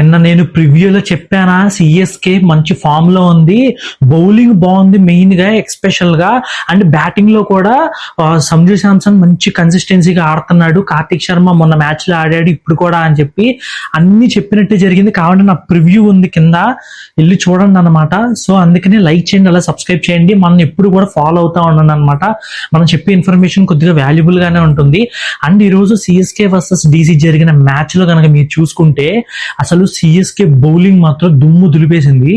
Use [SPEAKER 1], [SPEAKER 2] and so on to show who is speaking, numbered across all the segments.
[SPEAKER 1] నిన్న నేను ప్రివ్యూలో చెప్పానా, సిఎస్కే మంచి ఫామ్ లో ఉంది, బౌలింగ్ బాగుంది మెయిన్ గా ఎక్స్పెషల్ గా, అండ్ బ్యాటింగ్ లో కూడా సంజు శాంసన్ మంచి కన్సిస్టెన్సీగా ఆడుతున్నాడు, కార్తిక్ శర్మ మొన్న మ్యాచ్ లో ఆడాడు ఇప్పుడు కూడా అని చెప్పి అన్ని చెప్పినట్టే జరిగింది. కాబట్టి నా ప్రివ్యూ ఉంది కింద, వెళ్ళి చూడండి అనమాట. సో అందుకని లైక్ చేయండి, అలా సబ్స్క్రైబ్ చేయండి, మనం ఎప్పుడు కూడా ఫాలో అవుతా ఉండండి అనమాట. మనం చెప్పే ఇన్ఫర్మేషన్ కొద్దిగా వాల్యుబుల్ గానే ఉంటుంది. అండ్ ఈ రోజు సిఎస్కే వర్సెస్ డీసీ జరిగిన మ్యాచ్ లో కనుక మీరు చూసుకుంటే అసలు సిఎస్కే బౌలింగ్ మాత్రం దుమ్ము దులిపేసింది.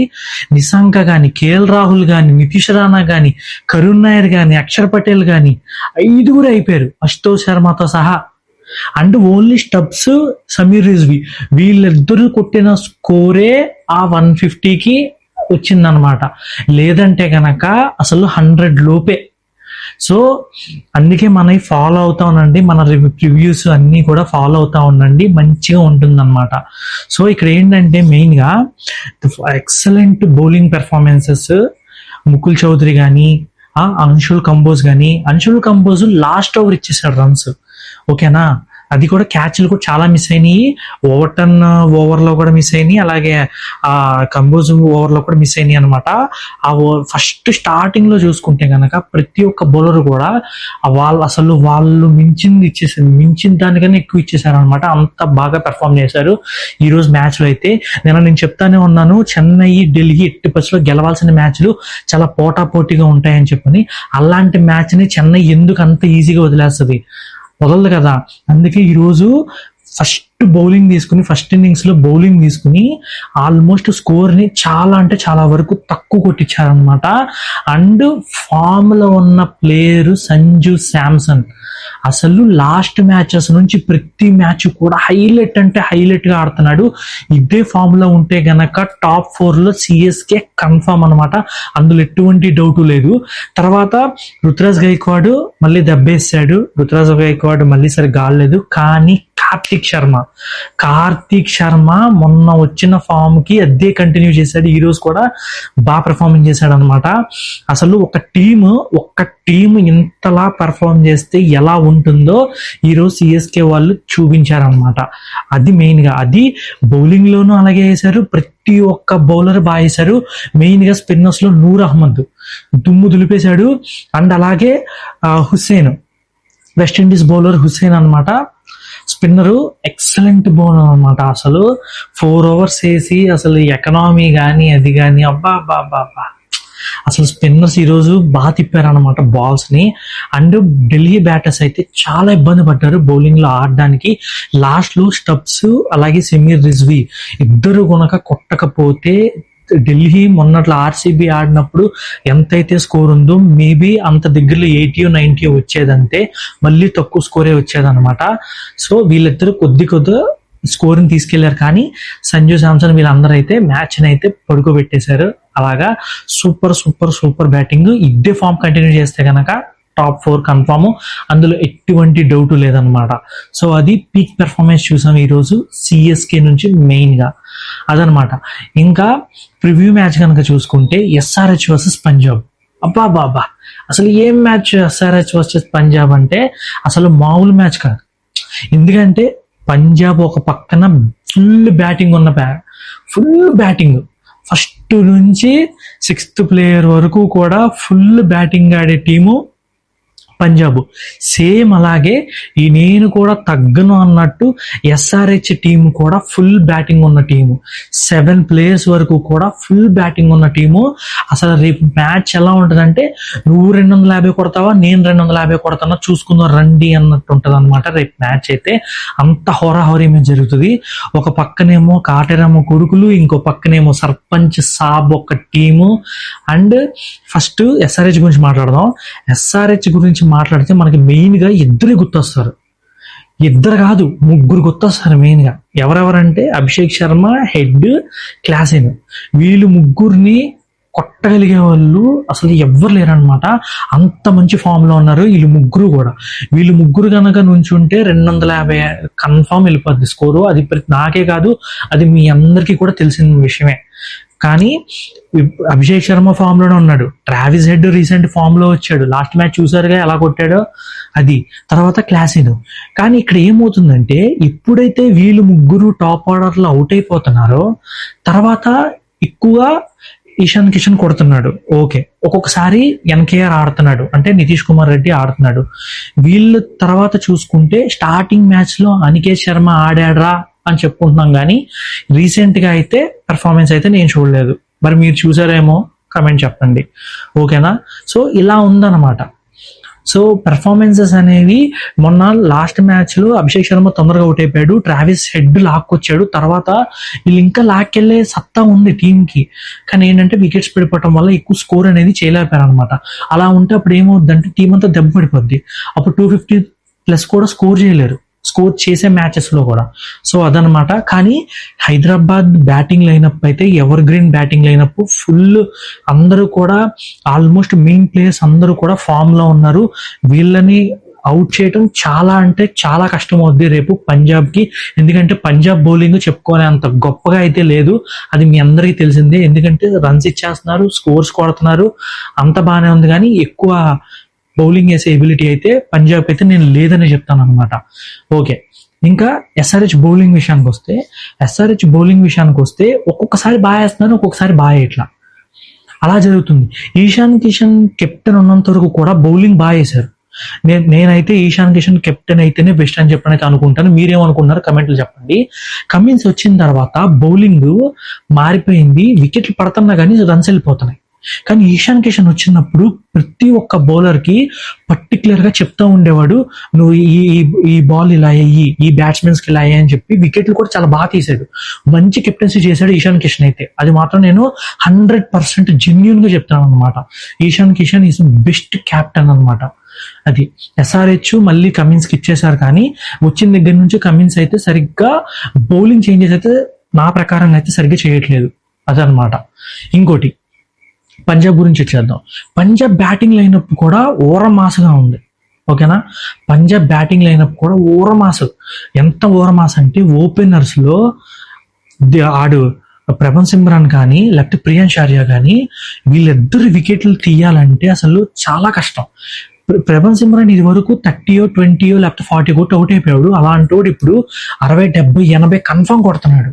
[SPEAKER 1] నిశాంక గాని, కేఎల్ రాహుల్ గాని, నితీష్ రాణా గాని, కరుణ్ నాయర్ గాని, అక్షర్ పటేల్ గాని 5 అయిపోయారు అశుతోష్ శర్మతో సహా. And only Stubbs, Sameer Rizvi వీళ్ళిద్దరూ కొట్టిన స్కోరే ఆ 150కి వచ్చిందనమాట. లేదంటే గనక అసలు 100 లోపే. సో అందుకే మనం ఫాలో అవుతా ఉండండి, మన రివ్యూస్ అన్నీ కూడా ఫాలో అవుతా ఉండండి, మంచిగా ఉంటుందన్నమాట. సో ఇక్కడ ఏంటంటే మెయిన్గా excellent bowling performances Mukul Chaudhary కానీ, అంశుల్ కంబోజ్ లాస్ట్ ఓవర్ ఇచ్చేసాడు రన్స్, ఓకేనా. అది కూడా క్యాచ్లు కూడా చాలా మిస్ అయినాయి, ఓవర్లో కూడా మిస్ అయినాయి, అలాగే ఆ కంబోజ్ ఓవర్లో కూడా మిస్ అయినాయి అనమాట. ఆ ఫస్ట్ స్టార్టింగ్ లో చూసుకుంటే కనుక ప్రతి ఒక్క బౌలర్ కూడా వాళ్ళు మించిన దానికన్నా ఎక్కువ ఇచ్చేసారు అనమాట. అంత బాగా పెర్ఫామ్ చేశారు ఈ రోజు మ్యాచ్ లో. అయితే నేను చెప్తానే ఉన్నాను, చెన్నై ఢిల్లీ ఎట్టి పరిస్థితుల్లో గెలవాల్సిన మ్యాచ్లు చాలా పోటాపోటీగా ఉంటాయని చెప్పని. అలాంటి మ్యాచ్ ని చెన్నై ఎందుకు అంత ఈజీగా వదలదు కదా. అందుకే ఈరోజు ఫస్ట్ ఇన్నింగ్స్ లో బౌలింగ్ తీసుకుని ఆల్మోస్ట్ స్కోర్ ని చాలా అంటే చాలా వరకు తక్కువ కొట్టించారనమాట. అండ్ ఫామ్ లో ఉన్న ప్లేయర్ సంజు శాంసన్ అసలు లాస్ట్ మ్యాచెస్ నుంచి ప్రతి మ్యాచ్ కూడా హైలైట్ గా ఆడుతున్నాడు. ఇదే ఫామ్ లో ఉంటే గనక టాప్ 4 లో సిఎస్కే కన్ఫర్మ్ అనమాట, అందులో ఎటువంటి డౌట్ లేదు. తర్వాత రుతురాజ్ గైక్వాడ్ మళ్ళీ దెబ్బేసాడు, మళ్ళీ సరిగ్గా ఆడలేదు. కానీ కార్తిక్ శర్మ మొన్న వచ్చిన ఫామ్ కి అదే కంటిన్యూ చేశాడు, ఈ రోజు కూడా బాగా పెర్ఫార్మెన్స్ చేశాడు అనమాట. అసలు ఒక టీమ్ ఇంతలా పెర్ఫార్మ్ చేస్తే ఎలా ఉంటుందో ఈ రోజు సిఎస్కే వాళ్ళు చూపించారనమాట. అది మెయిన్ గా, అది బౌలింగ్ లోనూ అలాగే వేశారు, ప్రతి ఒక్క బౌలర్ బాగా వేశారు. మెయిన్ గా స్పిన్నర్స్ లో నూర్ అహ్మద్ దుమ్ము దులిపేశాడు. అండ్ అలాగే హుస్సేన్, వెస్టిండీస్ బౌలర్ హుస్సేన్ అనమాట, స్పిన్నరు ఎక్సలెంట్ బౌలర్ అనమాట. అసలు 4 overs వేసి అసలు ఎకనామీ కానీ అది కానీ అబ్బా అసలు స్పిన్నర్స్ ఈరోజు బాగా తిప్పారనమాట బాల్స్ ని. అండ్ ఢిల్లీ బ్యాటర్స్ అయితే చాలా ఇబ్బంది పడ్డారు బౌలింగ్ లో ఆడడానికి. లాస్ట్ లో స్టబ్స్ అలాగే సమీర్ రిజ్వీ ఇద్దరు గనక కొట్టకపోతే ఢిల్లీ మొన్నట్లో ఆర్సీబీ ఆడినప్పుడు ఎంతైతే స్కోర్ ఉందో మేబీ అంత దగ్గరలో 80-90 వచ్చేదంటే, మళ్ళీ తక్కువ స్కోరే వచ్చేదన్నమాట. సో వీళ్ళిద్దరు కొద్దిగా స్కోర్ని తీసుకెళ్లారు. కానీ సంజు శాంసన్ వీళ్ళందరూ అయితే మ్యాచ్ అయితే పడుకోబెట్టేశారు. అలాగా సూపర్ బ్యాటింగ్. ఇదే ఫామ్ కంటిన్యూ చేస్తే కనుక టాప్ 4 కన్ఫామ్, అందులో ఎటువంటి డౌట్ లేదనమాట. సో అది పీక్ పెర్ఫార్మెన్స్ చూసాం ఈరోజు సిఎస్కే నుంచి మెయిన్ గా, అదనమాట. ఇంకా ప్రివ్యూ మ్యాచ్ కనుక చూసుకుంటే ఎస్ఆర్హెచ్ వర్సెస్ పంజాబ్, అబ్బా అసలు ఏం మ్యాచ్ ఎస్ఆర్హెచ్ వర్సెస్ పంజాబ్ అంటే అసలు మామూలు మ్యాచ్ కాదు. ఎందుకంటే పంజాబ్ ఒక పక్కన ఫుల్ బ్యాటింగ్ ఫస్ట్ నుంచి 6th ప్లేయర్ వరకు కూడా ఫుల్ బ్యాటింగ్ ఆడే టీము పంజాబ్. సేమ్ అలాగే ఈ నేను కూడా తగ్గను అన్నట్టు ఎస్ఆర్హెచ్ టీము కూడా ఫుల్ బ్యాటింగ్ ఉన్న టీము, 7 players వరకు కూడా ఫుల్ బ్యాటింగ్ ఉన్న టీము. అసలు రేపు మ్యాచ్ ఎలా ఉంటుందంటే నువ్వు 250 కొడతావా, నేను 250 కొడతానా చూసుకుందాం రండి అన్నట్టు ఉంటుంది అనమాట రేపు మ్యాచ్ అయితే. అంత హోరాహోరీమే జరుగుతుంది. ఒక పక్కనేమో కాటేరమ్మ కొడుకులు, ఇంకో పక్కనేమో సర్పంచ్ సాబ్ ఒక టీము. అండ్ ఫస్ట్ ఎస్ఆర్హెచ్ గురించి మాట్లాడదాం. ఎస్ఆర్హెచ్ గురించి మాట్లాడితే మనకి మెయిన్ గా ఇద్దరు గుర్తొస్తారు, ఇద్దరు కాదు 3 గుర్తొస్తారు మెయిన్ గా. ఎవరెవరంటే అభిషేక్ శర్మ, హెడ్, క్లాసెన్, వీళ్ళు 3 కొట్టగలిగే వాళ్ళు అసలు ఎవ్వరు లేరనమాట. అంత మంచి ఫామ్ లో ఉన్నారు వీళ్ళు ముగ్గురు కనుక నుంచుంటే 250 కన్ఫామ్ వెళ్ళిపోద్ది స్కోరు. అది నాకే కాదు, అది మీ అందరికీ కూడా తెలిసిన విషయమే. కానీ అభిషేక్ శర్మ ఫామ్ లోనే ఉన్నాడు. ట్రావిస్ హెడ్ రీసెంట్ ఫామ్ లో వచ్చాడు. లాస్ట్ మ్యాచ్ చూసారుగా ఎలా కొట్టాడో అది. తర్వాత క్లాసిన్. కానీ ఇక్కడ ఏమవుతుందంటే ఎప్పుడైతే వీళ్ళు ముగ్గురు టాప్ ఆర్డర్ లో అవుట్ అయిపోతున్నారో తర్వాత ఎక్కువగా ఈశాన్ కిషన్ కొడుతున్నాడు. ఓకే, ఒక్కొక్కసారి ఎన్కేఆర్ ఆడుతున్నాడు, అంటే నితీష్ కుమార్ రెడ్డి ఆడుతున్నాడు. వీళ్ళు తర్వాత చూసుకుంటే స్టార్టింగ్ మ్యాచ్ లో అనికేత్ శర్మ ఆడాడ్రా అని చెప్పుకుంటున్నాం, కానీ రీసెంట్ గా అయితే పెర్ఫార్మెన్స్ అయితే నేను చూడలేదు. మరి మీరు చూసారేమో కమెంట్ చెప్పండి, ఓకేనా? సో ఇలా ఉందన్నమాట. సో పెర్ఫార్మెన్సెస్ అనేవి మొన్న లాస్ట్ మ్యాచ్ లో అభిషేక్ శర్మ తొందరగా అవుట్ అయిపోయాడు, ట్రావిస్ హెడ్ లాక్కొచ్చాడు. తర్వాత వీళ్ళు ఇంకా లాక్కెళ్లే సత్తా ఉంది టీమ్ కి, కానీ ఏంటంటే వికెట్స్ పడిపోవటం వల్ల ఎక్కువ స్కోర్ అనేది చేయలేకపోయారు అనమాట. అలా ఉంటే అప్పుడు ఏమవుద్దంటే టీం అంతా దెబ్బ పడిపోద్ది. అప్పుడు 250+ కూడా స్కోర్ చేయలేరు, స్కోర్ చేసే మ్యాచెస్ లో కూడా. సో అదనమాట. కానీ హైదరాబాద్ బ్యాటింగ్ లైనప్ అయితే ever green batting lineup full, అందరూ కూడా ఆల్మోస్ట్ మెయిన్ ప్లేయర్స్ అందరూ కూడా ఫామ్ లో ఉన్నారు. వీళ్ళని అవుట్ చేయటం చాలా అంటే చాలా కష్టం అవుద్ది రేపు పంజాబ్ కి. ఎందుకంటే పంజాబ్ బౌలింగ్ చెప్పుకోనే అంత గొప్పగా అయితే లేదు, అది మీ అందరికీ తెలిసిందే. ఎందుకంటే రన్స్ ఇచ్చేస్తున్నారు, స్కోర్స్ కొడుతున్నారు, అంత బాగానే ఉంది, కానీ ఎక్కువ బౌలింగ్ వేసే ఎబిలిటీ అయితే పంజాబ్ అయితే నేను లేదని చెప్తాను అనమాట. ఓకే, ఇంకా ఎస్ఆర్హెచ్ బౌలింగ్ విషయానికి వస్తే ఒక్కొక్కసారి బాగా వేస్తున్నారు, ఒక్కొక్కసారి బాగా ఇట్లా అలా జరుగుతుంది. ఈశాన్ కిషన్ కెప్టెన్ ఉన్నంత వరకు కూడా బౌలింగ్ బాగా వేశారు. నేనైతే ఈశాన్ కిషన్ కెప్టెన్ అయితేనే బెస్ట్ అని చెప్పడానికి అనుకుంటాను. మీరేమనుకున్నారు కమెంట్లు చెప్పండి. కమిన్స్ వచ్చిన తర్వాత బౌలింగ్ మారిపోయింది, వికెట్లు పడుతున్నా కానీ రన్స్ వెళ్ళిపోతున్నాయి. కానీ ఈశాన్ కిషన్ వచ్చినప్పుడు ప్రతి ఒక్క బౌలర్ కి పర్టికులర్ గా చెప్తా ఉండేవాడు, నువ్వు ఈ బాల్ ఇలా అయ్యి, ఈ బ్యాట్స్మెన్స్ కి ఇలా అయ్యి అని చెప్పి వికెట్లు కూడా చాలా బాగా తీసాడు. మంచి కెప్టెన్సీ చేశాడు ఈశాన్ కిషన్ అయితే. అది మాత్రం నేను 100% జెన్యూన్ గా చెప్తాను అనమాట. Ishan Kishan is best captain అనమాట. అది ఎస్ఆర్హెచ్ మళ్ళీ కమిన్స్ కి ఇచ్చేసారు, కానీ వచ్చిన దగ్గర నుంచి కమిన్స్ అయితే సరిగ్గా బౌలింగ్ చేంజెస్ అయితే నా ప్రకారంగా అయితే సరిగ్గా చేయట్లేదు. అదనమాట. ఇంకోటి పంజాబ్ గురించి వచ్చేద్దాం. పంజాబ్ బ్యాటింగ్ లైనప్ కూడా ఓరమాసగా ఉంది, ఓకేనా? పంజాబ్ బ్యాటింగ్ లైనప్ కూడా ఓరమాసు. ఎంత ఓరమాస అంటే ఓపెనర్స్ లో ఆడు ప్రభన్ సిమ్రాన్ కానీ లేకపోతే ప్రియాంష్ ఆర్యా కానీ వీళ్ళిద్దరు వికెట్లు తీయాలంటే అసలు చాలా కష్టం. ప్రభన్ సిమ్రాన్ ఇది వరకు 30, 20 లేకపోతే 40 కొట్టి అవుట్ అయిపోయాడు. అలాంటి ఇప్పుడు 60, 70, 80 కన్ఫర్మ్ కొడుతున్నాడు,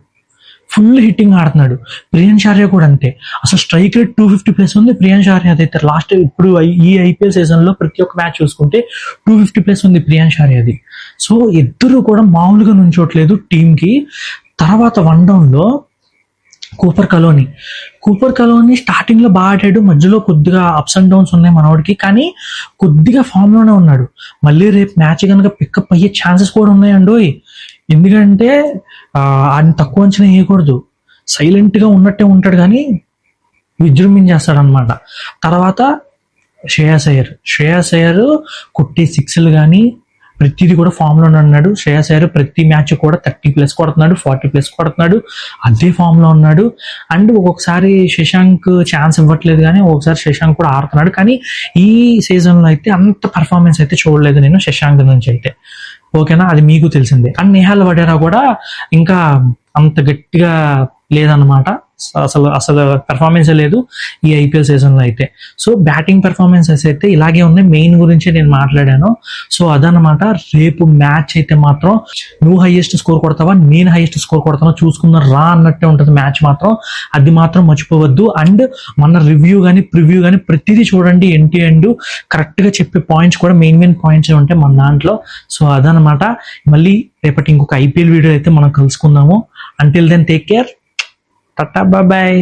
[SPEAKER 1] ఫుల్ హిట్టింగ్ ఆడుతున్నాడు. ప్రియాంష్ ఆర్యా కూడా అంతే. అసలు స్ట్రైక్ రేట్ 250+ ఉంది ప్రియాంష్ ఆర్యా అయితే. లాస్ట్ ఇప్పుడు ఈ ఐపీఎల్ సీజన్ లో ప్రతి ఒక్క మ్యాచ్ చూసుకుంటే 250+ ఉంది ప్రియాంష్ ఆర్యాది. సో ఇద్దరు కూడా మామూలుగా నుంచోట్లేదు టీమ్ కి. తర్వాత వన్ డౌన్ లో కూపర్ కలోని స్టార్టింగ్ లో బాగా ఆడాడు, మధ్యలో కొద్దిగా అప్స్ అండ్ డౌన్స్ ఉన్నాయి మనోడికి, కానీ కొద్దిగా ఫామ్ లోనే ఉన్నాడు. మళ్ళీ రేపు మ్యాచ్ కనుక పికప్ అయ్యే ఛాన్సెస్ కూడా ఉన్నాయండి. ఎందుకంటే ఆయన తక్కువ అంచనా వేయకూడదు, సైలెంట్ గా ఉన్నట్టే ఉంటాడు కానీ విజృంభించేస్తాడు అనమాట. తర్వాత శ్రేయాస్ అయ్యర్ కొట్టే 6లు కానీ ప్రతిదీ కూడా ఫామ్ లో ఉన్నాడు. శ్రేయాస్ అయ్యర్ ప్రతి మ్యాచ్ కూడా 30+ కొడుతున్నాడు, 40+ కొడుతున్నాడు, అదే ఫామ్ లో ఉన్నాడు. అండ్ ఒక్కొక్కసారి శశాంక్ ఛాన్స్ ఇవ్వట్లేదు, కానీ ఒక్కొక్కసారి శశాంక్ కూడా ఆడుతున్నాడు. కానీ ఈ సీజన్ లో అయితే అంత పర్ఫార్మెన్స్ అయితే చూడలేదు నేను శశాంక్ నుంచి అయితే, ఓకేనా? అది మీకు తెలిసిందే. అండ్ నేహాల్ వడేరా కూడా ఇంకా అంత గట్టిగా లేదన్నమాట, అసలు పెర్ఫార్మెన్స్ లేదు ఈ ఐపీఎల్ సీజన్ లో అయితే. సో బ్యాటింగ్ పెర్ఫార్మెన్సెస్ అయితే ఇలాగే ఉన్నాయి. మెయిన్ గురించి నేను మాట్లాడాను. సో అదనమాట. రేపు మ్యాచ్ అయితే మాత్రం నువ్వు హైయెస్ట్ స్కోర్ కొడతావా, నేను హైయెస్ట్ స్కోర్ కొడతానో చూసుకుందాం రా అన్నట్టే ఉంటుంది మ్యాచ్ మాత్రం. అది మాత్రం మర్చిపోవద్దు. అండ్ మన రివ్యూ కానీ ప్రివ్యూ కానీ ప్రతిదీ చూడండి, ఎండ్ కరెక్ట్ గా చెప్పే పాయింట్స్ కూడా మెయిన్ పాయింట్స్ ఉంటాయి మన దాంట్లో. సో అదనమాట. మళ్ళీ రేపటి ఇంకొక ఐపీఎల్ వీడియో అయితే మనం కలుసుకుందాము. అంటిల్ దెన్ టేక్ కేర్, టాటా, బాయ్.